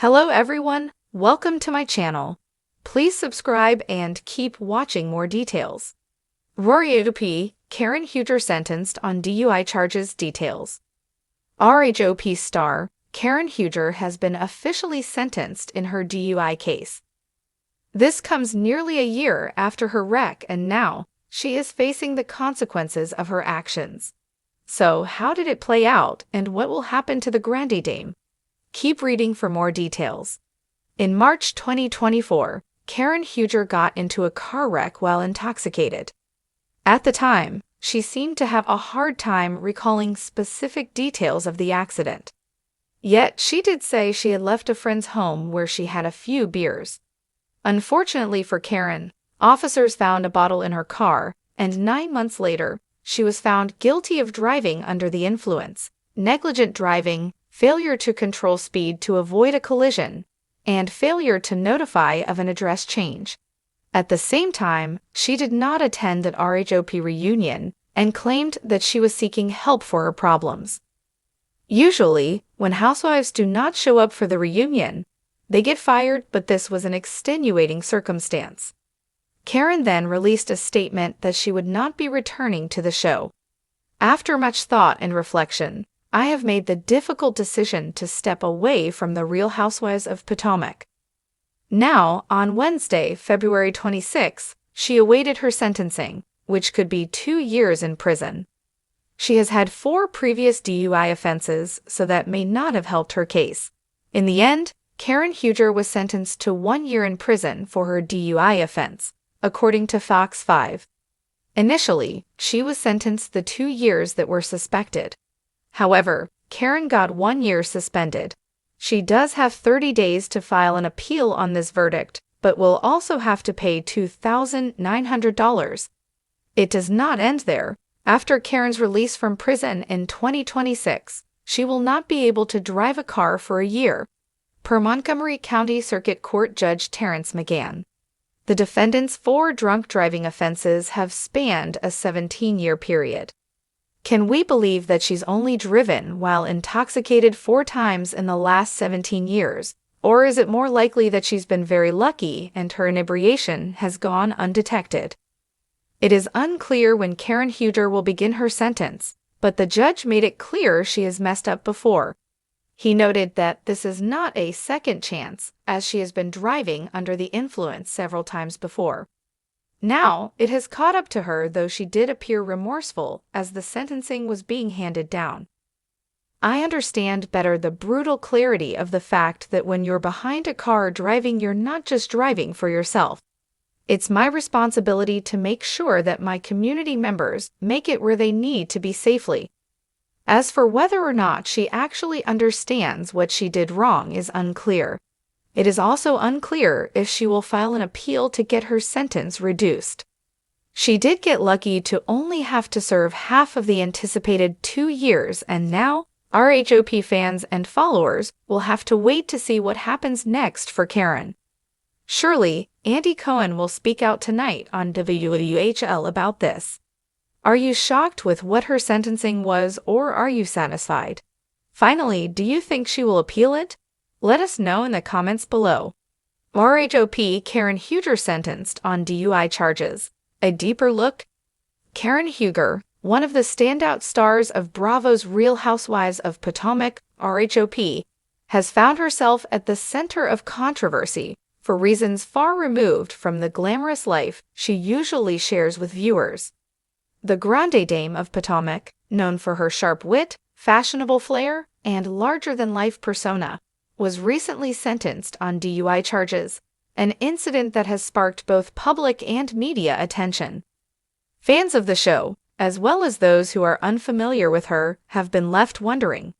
Hello everyone, welcome to my channel. Please subscribe and keep watching more details. RHOP, Karen Huger sentenced on DUI charges details. RHOP star, Karen Huger has been officially sentenced in her DUI case. This comes nearly a year after her wreck and now she is facing the consequences of her actions. So how did it play out and what will happen to the Grande Dame? Keep reading for more details. In March 2024, Karen Huger got into a car wreck while intoxicated. At the time, she seemed to have a hard time recalling specific details of the accident. Yet she did say she had left a friend's home where she had a few beers. Unfortunately for Karen, officers found a bottle in her car, and 9 months later, she was found guilty of driving under the influence, negligent driving, failure to control speed to avoid a collision, and failure to notify of an address change. At the same time, she did not attend an RHOP reunion and claimed that she was seeking help for her problems. Usually, when housewives do not show up for the reunion, they get fired, but this was an extenuating circumstance. Karen then released a statement that she would not be returning to the show. After much thought and reflection, I have made the difficult decision to step away from the Real Housewives of Potomac. Now, on Wednesday, February 26, she awaited her sentencing, which could be 2 years in prison. She has had 4 previous DUI offenses, so that may not have helped her case. In the end, Karen Huger was sentenced to 1 year in prison for her DUI offense, according to Fox 5. Initially, she was sentenced the 2 years that were suspected. However, Karen got 1 year suspended. She does have 30 days to file an appeal on this verdict, but will also have to pay $2,900. It does not end there. After Karen's release from prison in 2026, she will not be able to drive a car for a year, per Montgomery County Circuit Court Judge Terrence McGann. The defendant's 4 drunk driving offenses have spanned a 17-year period. Can we believe that she's only driven while intoxicated 4 times in the last 17 years, or is it more likely that she's been very lucky and her inebriation has gone undetected? It is unclear when Karen Huger will begin her sentence, but the judge made it clear she has messed up before. He noted that this is not a second chance, as she has been driving under the influence several times before. Now, it has caught up to her, though she did appear remorseful as the sentencing was being handed down. I understand better the brutal clarity of the fact that when you're behind a car driving, you're not just driving for yourself. It's my responsibility to make sure that my community members make it where they need to be safely. As for whether or not she actually understands what she did wrong is unclear. It is also unclear if she will file an appeal to get her sentence reduced. She did get lucky to only have to serve half of the anticipated 2 years, and now RHOP fans and followers will have to wait to see what happens next for Karen. Surely, Andy Cohen will speak out tonight on WHL about this. Are you shocked with what her sentencing was, or are you satisfied? Finally, do you think she will appeal it? Let us know in the comments below. RHOP Karen Huger sentenced on DUI charges. A deeper look? Karen Huger, one of the standout stars of Bravo's Real Housewives of Potomac, RHOP, has found herself at the center of controversy for reasons far removed from the glamorous life she usually shares with viewers. The Grande Dame of Potomac, known for her sharp wit, fashionable flair, and larger-than-life persona, was recently sentenced on DUI charges, an incident that has sparked both public and media attention. Fans of the show, as well as those who are unfamiliar with her, have been left wondering,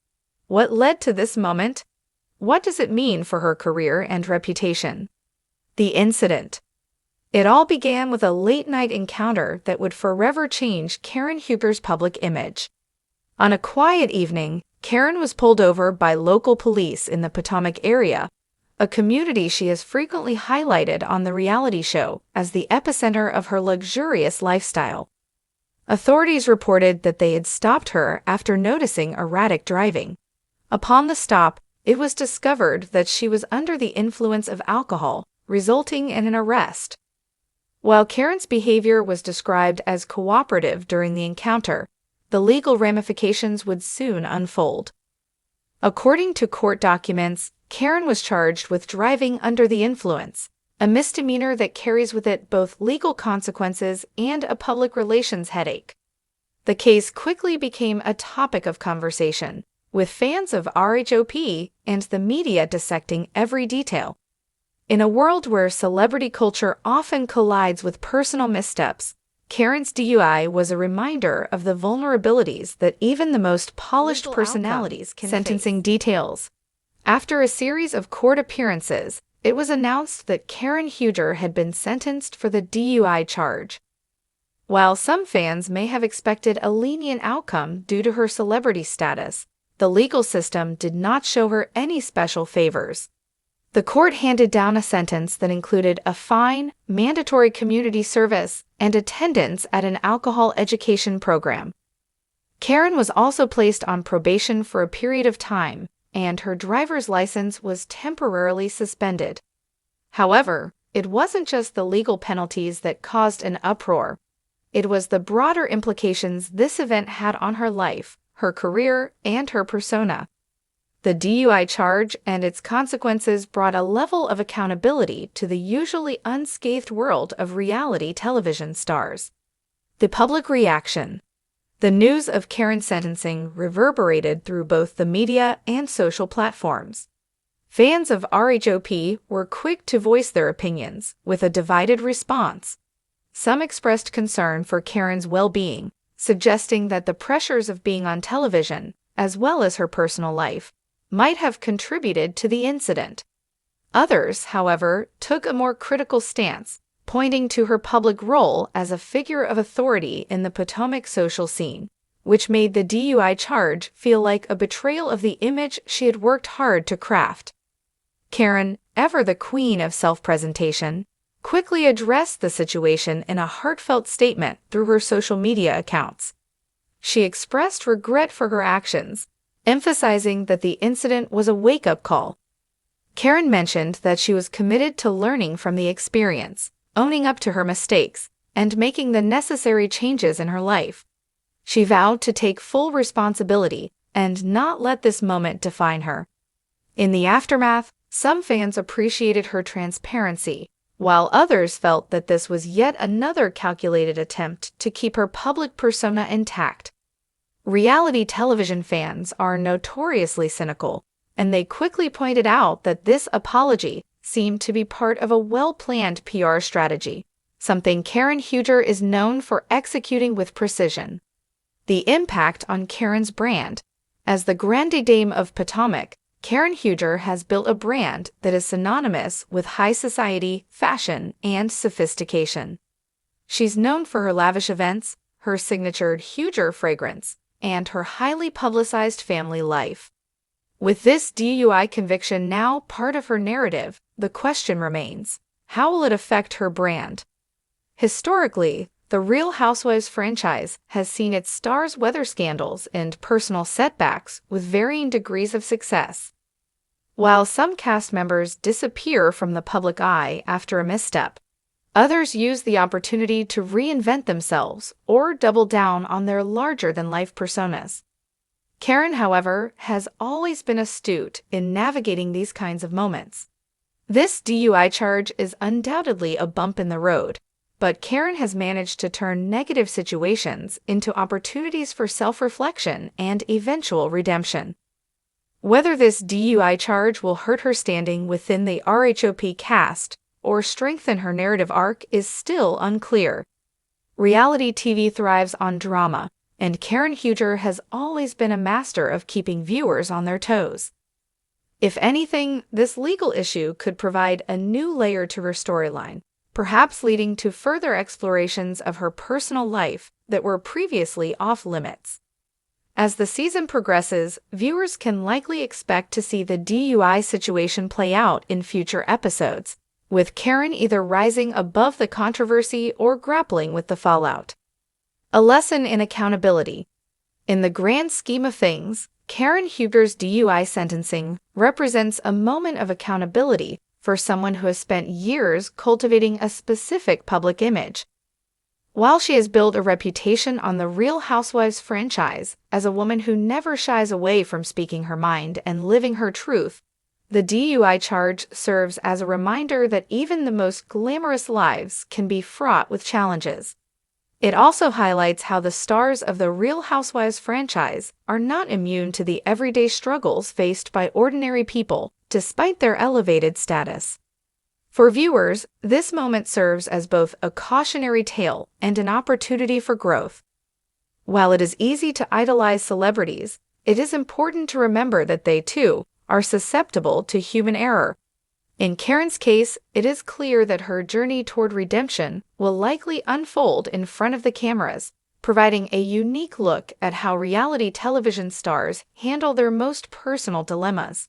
what led to this moment? What does it mean for her career and reputation? The incident. It all began with a late-night encounter that would forever change Karen Huger's public image. On a quiet evening, Karen was pulled over by local police in the Potomac area, a community she has frequently highlighted on the reality show as the epicenter of her luxurious lifestyle. Authorities reported that they had stopped her after noticing erratic driving. Upon the stop, it was discovered that she was under the influence of alcohol, resulting in an arrest. While Karen's behavior was described as cooperative during the encounter, the legal ramifications would soon unfold. According to court documents, Karen was charged with driving under the influence, a misdemeanor that carries with it both legal consequences and a public relations headache. The case quickly became a topic of conversation, with fans of RHOP and the media dissecting every detail. In a world where celebrity culture often collides with personal missteps, Karen's DUI was a reminder of the vulnerabilities that even the most polished personalities can face. Sentencing details. After a series of court appearances, it was announced that Karen Huger had been sentenced for the DUI charge. While some fans may have expected a lenient outcome due to her celebrity status, the legal system did not show her any special favors. The court handed down a sentence that included a fine, mandatory community service, and attendance at an alcohol education program. Karen was also placed on probation for a period of time, and her driver's license was temporarily suspended. However, it wasn't just the legal penalties that caused an uproar. It was the broader implications this event had on her life, her career, and her persona. The DUI charge and its consequences brought a level of accountability to the usually unscathed world of reality television stars. The public reaction. The news of Karen's sentencing reverberated through both the media and social platforms. Fans of RHOP were quick to voice their opinions, with a divided response. Some expressed concern for Karen's well-being, suggesting that the pressures of being on television, as well as her personal life, might have contributed to the incident. Others, however, took a more critical stance, pointing to her public role as a figure of authority in the Potomac social scene, which made the DUI charge feel like a betrayal of the image she had worked hard to craft. Karen, ever the queen of self-presentation, quickly addressed the situation in a heartfelt statement through her social media accounts. She expressed regret for her actions, emphasizing that the incident was a wake-up call. Karen mentioned that she was committed to learning from the experience, owning up to her mistakes, and making the necessary changes in her life. She vowed to take full responsibility and not let this moment define her. In the aftermath, some fans appreciated her transparency, while others felt that this was yet another calculated attempt to keep her public persona intact. Reality television fans are notoriously cynical, and they quickly pointed out that this apology seemed to be part of a well-planned PR strategy, something Karen Huger is known for executing with precision. The impact on Karen's brand. As the grande dame of Potomac, Karen Huger has built a brand that is synonymous with high society, fashion, and sophistication. She's known for her lavish events, her signature Huger fragrance, and her highly publicized family life. With this DUI conviction now part of her narrative, the question remains, how will it affect her brand? Historically, the Real Housewives franchise has seen its stars weather scandals and personal setbacks with varying degrees of success. While some cast members disappear from the public eye after a misstep, others use the opportunity to reinvent themselves or double down on their larger-than-life personas. Karen, however, has always been astute in navigating these kinds of moments. This DUI charge is undoubtedly a bump in the road, but Karen has managed to turn negative situations into opportunities for self-reflection and eventual redemption. Whether this DUI charge will hurt her standing within the RHOP cast or strengthen her narrative arc is still unclear. Reality TV thrives on drama, and Karen Huger has always been a master of keeping viewers on their toes. If anything, this legal issue could provide a new layer to her storyline, perhaps leading to further explorations of her personal life that were previously off-limits. As the season progresses, viewers can likely expect to see the DUI situation play out in future episodes, with Karen either rising above the controversy or grappling with the fallout. A lesson in accountability. In the grand scheme of things, Karen Huger's DUI sentencing represents a moment of accountability for someone who has spent years cultivating a specific public image. While she has built a reputation on the Real Housewives franchise as a woman who never shies away from speaking her mind and living her truth, the DUI charge serves as a reminder that even the most glamorous lives can be fraught with challenges. It also highlights how the stars of the Real Housewives franchise are not immune to the everyday struggles faced by ordinary people, despite their elevated status. For viewers, this moment serves as both a cautionary tale and an opportunity for growth. While it is easy to idolize celebrities, it is important to remember that they, too, are susceptible to human error. In Karen's case, it is clear that her journey toward redemption will likely unfold in front of the cameras, providing a unique look at how reality television stars handle their most personal dilemmas.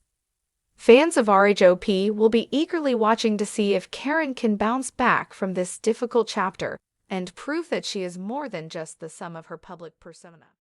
Fans of RHOP will be eagerly watching to see if Karen can bounce back from this difficult chapter and prove that she is more than just the sum of her public persona.